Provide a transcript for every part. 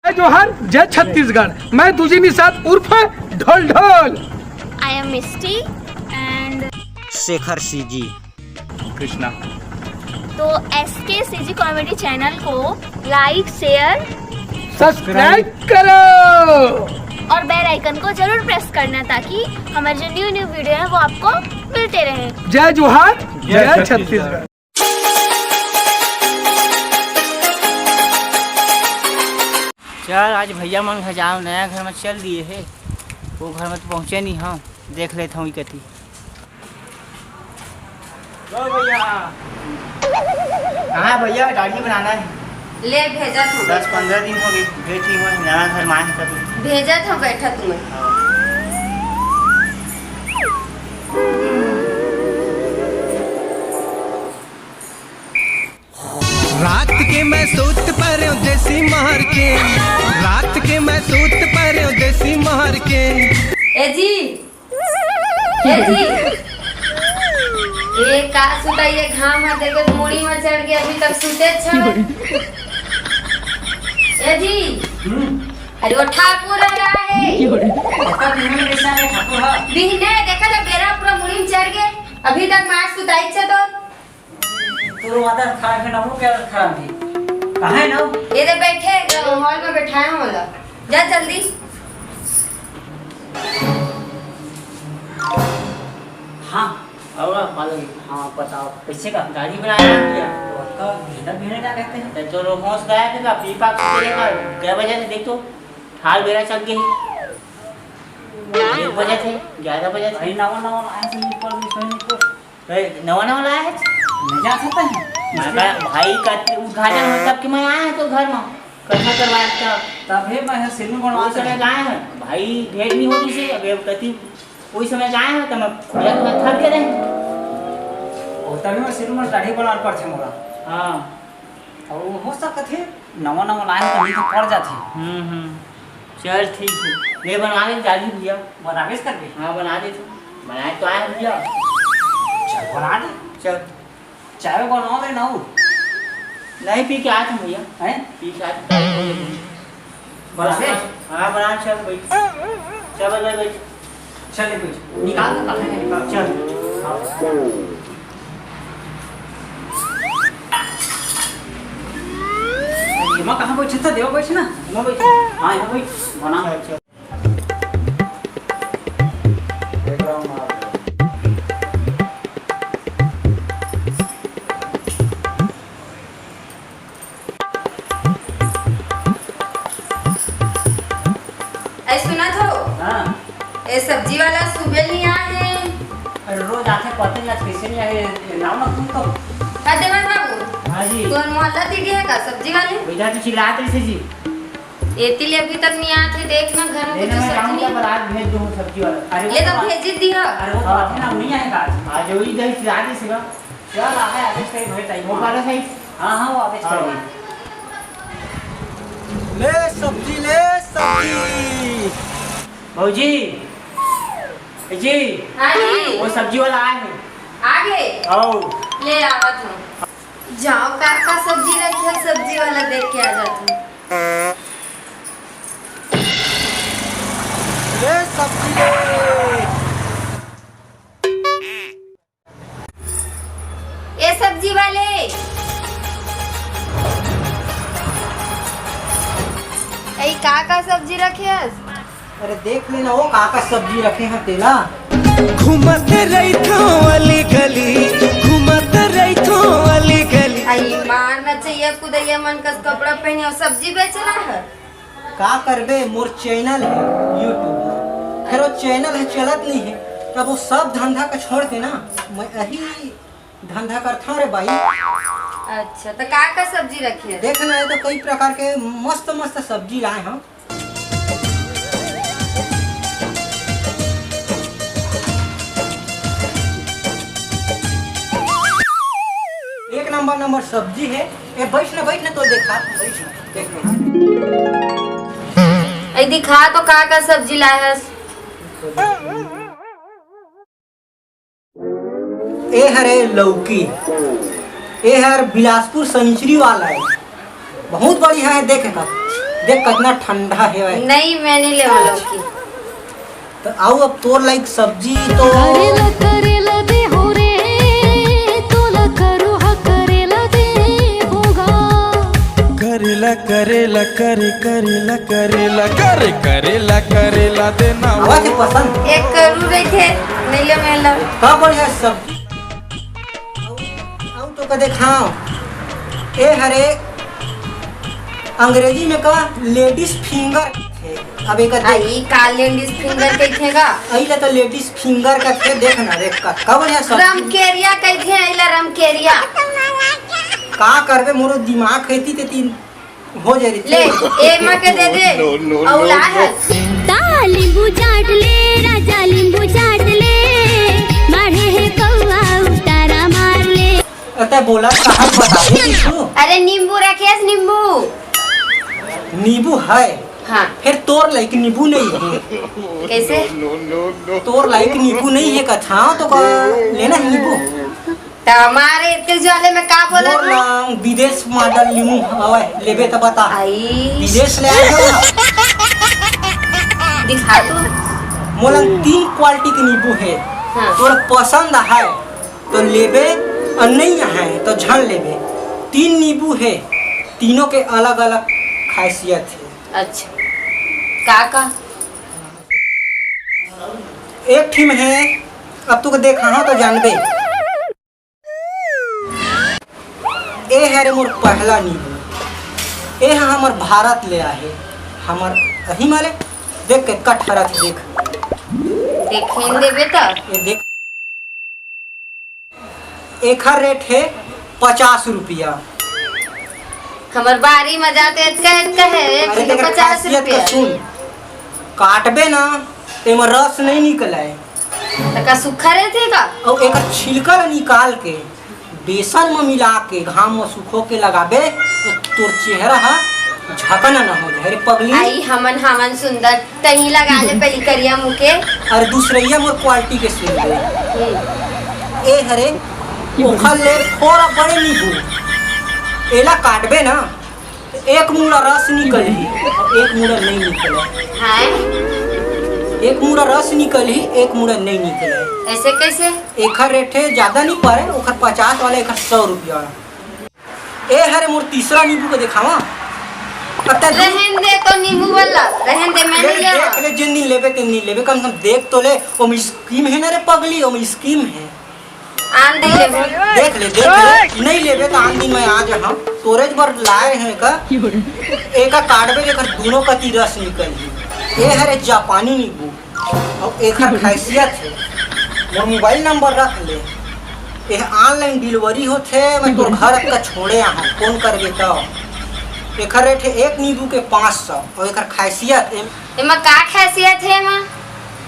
जय जोहार, जय छत्तीसगढ़। मैं तुझे निषाद उर्फ Dhol Dhol. I am Misti and Shekhar CG Krishna. तो SK CG कॉमेडी चैनल को लाइक, शेयर सब्सक्राइब करो और बेल आइकन को जरूर प्रेस करना ताकि हमारे जो न्यू वीडियो है वो आपको मिलते रहे। जय जोहार, जय छत्तीसगढ़। चल आज भैया मन घर जाओ, नया घर में चल दिए है, वो घर में तो पहुँचे नहीं हम, देख लेता हूँ कति। भैया कहाँ भैया, दाढ़ी बनाना है। ले भेजा तू 10-15 दिन हो गए बैठी हुआ, नया घर में आए तब भेजा था बैठा तुम्हें। रात के मैं सूत पर देसी महर के, रात के मैं सूत पर देसी महर के। ए जी ये का सुताइए, घाम है देखो मुड़ी में चढ़ के अभी तक सुते छ। ए जी अरे वो ठाकुर आ रहा है। बिहने देखा जब बेरा पूरा मुड़ी में चढ़ गए, अभी तक मार सुताई छ तो माता खा के ना क्या खा थी कहाँ है ना ये दे बैठे हॉल में बैठाए होला। जा जल्दी। हाँ और हाँ बताओ कैसे का गाड़ी बनाया भैया भेड़े क्या कहते हैं तो रोमोस गया था पीपा क्या वजह से देख तो हाल बेरा चल गई 1 बजे थे 11 बजे थे नवा नवा लाया है नहीं जा सकता है भाई का उद्घाटन मतलब कि मैं आया है तो घर में कैसा करवाया था तब मैं सिल्वर बनवा समय लाए हैं भाई भेंट नहीं होती से अबे कति कोई समय जाए हैं तो मैं थक गए और तभी मैं सिर में दाढ़ी बनाने पर थे मोरा। हाँ और वो हो सकते थे नवा लाए तो नहीं तो पड़ जाते। चल ठीक है ये बना ले दाढ़ी भैया बना के करके। हाँ बना दे तू बनाए तो आए भैया चल बना दे। चल चाय बनाओ दे ना नहीं पी के आते भैया हैं पी के आते बना दे। हाँ बना चल भाई चल भाई चल निकाल दो कहाँ है निकाल चल। ये कहाँ बैठे था देव बैठ ना यहाँ बैठ। हाँ यहाँ बैठ बना चल। सुना था ये सब्जी वाला सुबह नहीं आए। अरे रोज आते पता नहीं आज कैसे नहीं आए नाम ना तुम तो देवन बाबू। हाँ जी कौन मोहल्ला दीदी है का सब्जी वाले भैया तो चिल्लाते से जी एती ले अभी तक नहीं आते। देखना घर में कुछ सब्जी नहीं पर आज भेज दूँ सब्जी वाला। अरे ये तो भेज दिया। अरे वो बात ना नहीं आएगा आज वही इधर चिल्लाते से का चल आ है आदेश कहीं भेज आई वो वाला सही। हाँ हाँ वो आदेश करेंगे। ले सब्जी भौजी जी हाँ जी वो सब्जी वाला आए हैं आगे आओ ले आवत हूँ। जाओ का सब्जी रखिए, सब्जी वाला देख के आ जाता हूँ। ले सब्जी ले। ये सब्जी वाले का सब्जी रखे। अरे देख लेना वो का सब्जी रखे हैं तेला। घूमते रही थो अली गली, घूमते रही थो अली गली। आई मारना चाहिए कुदैया मन का कपड़ा पहने और सब्जी बेचना है। का करबे मोर चैनल है यूट्यूब फिर वो चैनल है चलत नहीं है तब वो सब धंधा का छोड़ के ना मैं यही धंधा करता रे भाई। अच्छा तो का सब्जी रखी है। देख ना तो कई प्रकार के मस्त मस्त सब्जी लाए हम। एक नंबर सब्जी है। ये बैठ ना तो देखा देख दिखा तो का सब्जी लाया है। ए हरे लौकी, ए हर बिलासपुर संचरी वाला है, बहुत बढ़िया है। देख का देख कितना ठंडा है भाई। नहीं मैं नहीं ले वाला की। तो आओ अब तोर लाइक सब्जी तो करेला दे हो रे तोला करो हा करेला दे होगा करेला करेला करे करेला करेला करे करेला करेला देना आवाज है पसंद एक करू रहे थे नहीं ले मैं ला। का बढ़िया सब्जी आओ तो कदे खाओ। ए हरे अंग्रेजी में का लेडीज फिंगर थे। अब एक आई का लेडीज फिंगर कइथेगा अइला तो लेडीज फिंगर का थे। देखना देख का बढ़िया सब्जी रमकेरिया कइथे आइला रमकेरिया का करबे मोरो दिमाग खेती ते तीन हो जाई ले ए मां के दे दे औला है नींबू चाट ले राजा नींबू चाट ले मारे है कौवा उतारा मार ले अते बोला कहां बता दे तू। अरे नींबू रखेस नींबू नींबू है हाँ फिर तोर लाइक नींबू नहीं है। कैसे तोर लाइक नींबू नहीं है कथा तो का लेना है नींबू। तो हमारे इतने वाले में का बोला मोर नाम विदेश मॉडल नींबू हवे लेबे तो बता। आई विदेश ले आए हो ना दिखा तू मोला 3 क्वालिटी के नींबू है। हाँ। तोर पसंद है तो लेबे और नहीं है तो झड़ लेबे। 3 नींबू है तीनों के अलग अलग खासियत है। अच्छा का एक ठिम है अब तू देखा हो तो जानबे। ए है रे मोर पहला नींबू। ए हमर भारत ले आए हमर अही माले देख के कटहरा देख देखें देबे तो ये देख एक रेट है 50 रुपया। हमर बारी में जाते कहे अरे एक देख 50 खासियत का रुपया सुन काटबे ना ते में रस नहीं निकले तो का सूखा रहते का और एक छिलका निकाल के बेसन में मिला के घाम में सुखो के लगाबे तो तोर चेहरा हा झकना ना हो जाए रे पगली। आई हमन सुंदर तही लगा ले पहली करिया मुके अरे दूसरिया मोर क्वालिटी के सुन ले। ए हरे ओखल ले थोड़ा बड़े नींबू एला काटबे ना तो एक मुड़ा रस निकली एक मुड़ा नहीं निकले। हां एक मुड़ा रस निकली एक मुड़ा नहीं निकले। ऐसे कैसे एक रेट है ज्यादा नहीं पड़े ओखर 50 वाला एक 100 रुपया। ए हरे मोर तीसरा नींबू को दिखावा रहन दे तो नींबू वाला रहन दे मैं नहीं देख लेवा ले जिन दिन लेबे तीन दिन लेबे कम से कम देख तो ले ओम स्कीम है ना रे पगली ओम स्कीम है। आन दे ले देख ले नहीं लेबे तो आन दिन में आज हम स्टोरेज पर लाए हैं का एक काटबे लेकर दोनों का ती रस निकली। ये है रे जापानी नींबू और एक खासियत है मोर मोबाइल नंबर रख ले ये ऑनलाइन डिलीवरी होते मैं तोर घर का छोड़े यहाँ फोन करबे तो एक रेट है एक नींबू के 500 और एक खासियत एमा का खासियत है एमा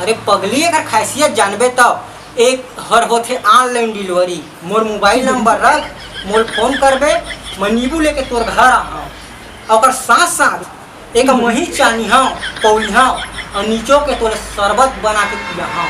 अरे पगली एक खासियत जानबे तो एक हर होते ऑनलाइन डिलीवरी मोर मोबाइल नंबर रख मोर फोन करबे मैं नींबू लेके तोर घर आहा और साथ साथ एक मही चानी हाँ पौली हाँ और नीचो के तोरे शरबत बना के पिया हाँ।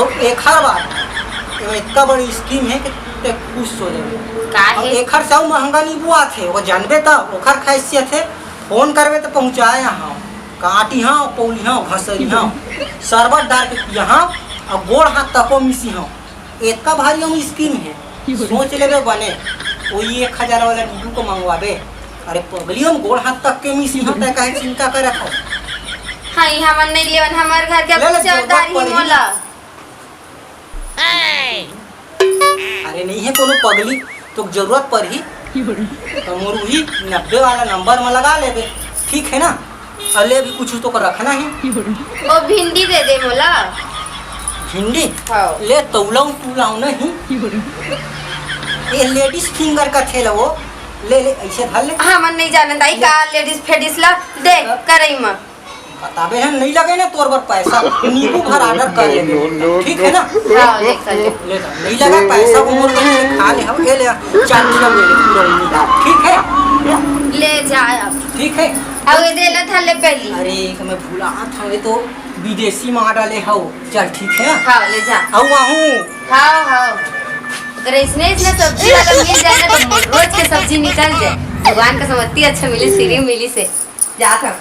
और एक हर बात इतना बड़ी स्कीम है कि ते खुश हो जाए। का और है एक हर से महंगा नींबू आथे वो जानबे तो ओखर खासियत है फोन करबे तो पहुँचाए हाँ काटी हाँ पौली हाँ घसरी हाँ शरबत डाल के पिया हाँ और गोड़ हाथ तको मिसी हाँ। इतना भारी हम स्कीम है सोच लेबे बने वही 1000 वाला नींबू को मंगवाबे। अरे पगली हम गोड़ हाथ तक के मिसी हाँ तय काहे चिंता करत हो। हां हमन नहीं लेवन हमार घर के ले ले, चौधारी जरूरत मोला अरे नहीं है कोनो पगली तो जरूरत पर ही तो मोर वही 90 वाला नंबर में लगा लेबे ठीक है ना। अले भी कुछ तो रखना है ओ भिंडी दे दे मोला भिंडी हाँ ले तौलाऊ तुलाऊ नहीं ये लेडीज फिंगर का थेला वो ले ले ऐसे धर ले हमन नहीं जानत आई का लेडीज फेडिस ला दे करई में बताबे है नहीं लगे ना तोर पर पैसा नींबू भर ऑर्डर कर ले ठीक है ना। हां ले कर ले ले नहीं लगा पैसा को मोर खा ले हम ले 4 किलो ले ले पूरा ठीक है ले जा अब ठीक है। अब ये दे ला थाले पहली अरे मैं भूला था ये तो विदेशी माडा ले हो चल ठीक है। हां ले जा आओ आहू हां अगर इसने सब्जी वाला मिल जाए ना तो रोज के सब्जी निकल जाए। भगवान का समझती अच्छा मिली सीरी मिली से जा था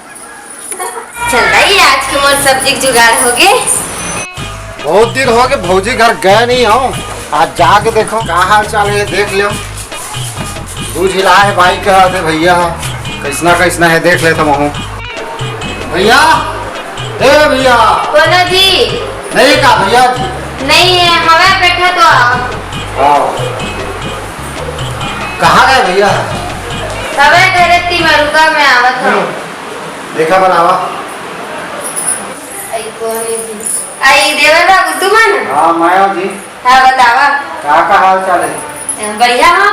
चल रही आज के मोर सब्जी के जुगाड़ हो गए। बहुत दिन हो गए भौजी घर गए नहीं हो, आज जाके देखो क्या हाल चाल है देख लो। दूध हिला है भाई कहा थे भैया कैसना है देख लेता हूँ। भैया ए भैया बोलो जी। नहीं का भैया जी नहीं है हवा बैठा तो आओ। कहाँ गए भैया? हवा करे तिमरुका में आवत हूँ। देखा बनावा आई देवर बाबू तुम हाँ माया जी हाँ बतावा क्या का हाल चाल है? बढ़िया हो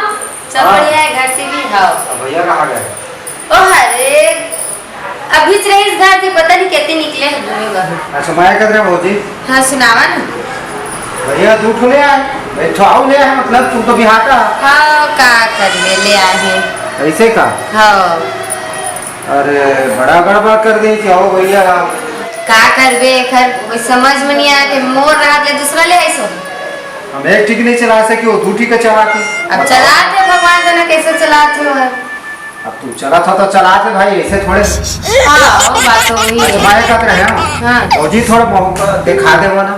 सब हाँ। बढ़िया है घर से भी हाँ। भैया कहाँ गए? ओ हरे अभी से रही इस घर से पता नहीं कितने निकले हैं घूमेगा। अच्छा माया कह रहे भौजी? हाँ सुनावा ना। भैया दूध ले आए बैठो आओ ले आए मतलब तुम तो बिहार का। हाँ का करने ले आए हैं ऐसे का? हाँ अरे बड़ा गड़बड़ कर दी जाओ भैया। का करबे खर कोई समझ में नहीं आया कि मोर रात ले दूसरा ले आई सो। हम एक ठीक नहीं चला सके वो दूठी का चलाते। अब चलाते भगवान जाने कैसे चलाते हो। अब तू चला था तो चलाते भाई ऐसे थोड़े। हाँ बात हो गई अच्छा माया कहते रहे हम हाँ फौजी थोड़ा मौका दिखा दे वो ना।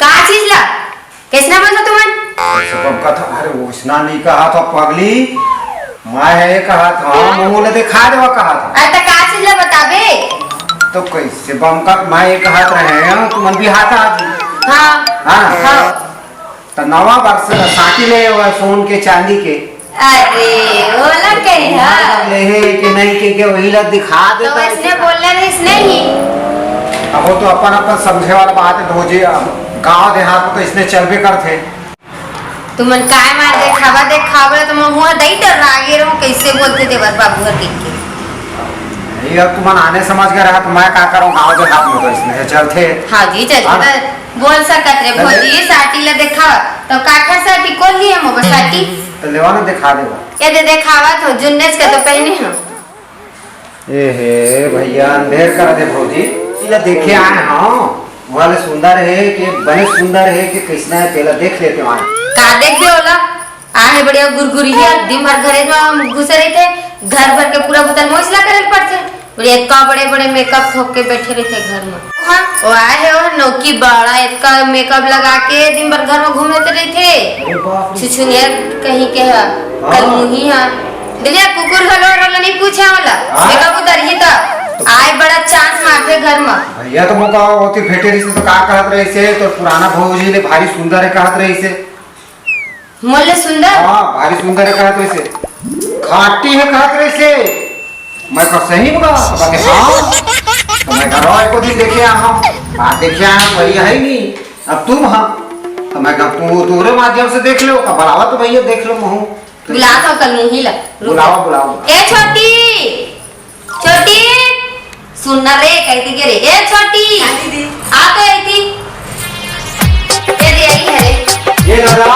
का चीज ला कैसना बोलता तुमन? सब का था अरे वो स्नान नहीं कहा था पगली मैं है कहा था मुंह ने दिखा दे वो कहा था। अरे तो का चीज ला बताबे? तो कैसे बम का मैं एक हाथ रहे तुमन भी हाथ आज। हाँ हाँ हाँ तो नवा वर्ष साथी ले वो सोन के चांदी के। अरे बोला कहीं हाँ ले कि नहीं के वही ला दिखा दे तो इसने बोलना नहीं इसने ही। अब वो तो अपन समझे वाला बात है भौजी गाँव देहात में तो इसने चलबे करते। तुमन काय मार देखावा तो मैं हुआ दई डर आगे रहूं कैसे बोलते देवर बाबू हर देख के। ये अब तुम आने समझ गए रहा तो मैं क्या करूँ गाँव देहात में तो इसमें चलते। हाँ जी चलते तो बोल सकत रे भौजी साटी ला देखावा तो काका साटी कौन लिए मोबा साटी तो लेवा ना दिखा देगा ये दे देखावा तो जुन्नेस के तो पहने हो। ए हे भैया अंधेर कर दे भौजी इला देखे आए हाँ वाले सुंदर है कि बड़े सुंदर है कि किसना है पहला देख लेते हैं। का देख दे ओला आहे बढ़िया गुरगुरी है दिन भर घरे में घुसे रहे थे घर भर के पूरा बोतल मोचला करे पड़ते बढ़िया इतना बड़े बड़े मेकअप ठोक के बैठे रहते घर में। वो आए है वो नौकी बड़ा इतना मेकअप लगा के दिन भर घर में घूमते रहे थे छुछुनिया कहीं के है कल मुही है दिलिया कुकुर हलो रोला नहीं पूछा वाला मेकअप उतर ही था आए बड़ा चांस मारते घर में। भैया तो मुका होती भेटे रही से तो का कहत रही से तो पुराना भौजी ले भारी सुंदर है कहत रही से। मोले सुंदर हाँ भारी सुंदर है कहत रही से खाटी है कहत रही से। मैं कब सही होगा बाकी हाँ तो मैं कह रहा को दिन देखे हम बात देखे आए वही है ही नहीं अब तुम हम तो मैं कब तुम दूसरे माध्यम से देख लो कब बुलावा तो भैया देख लो महू बुला तो कल मुही ला बुलाओ बुलाओ। ए छोटी छोटी सुनना रे कहती के रे ए छोटी आ तो आई थी ये दे आई है रे ये दादा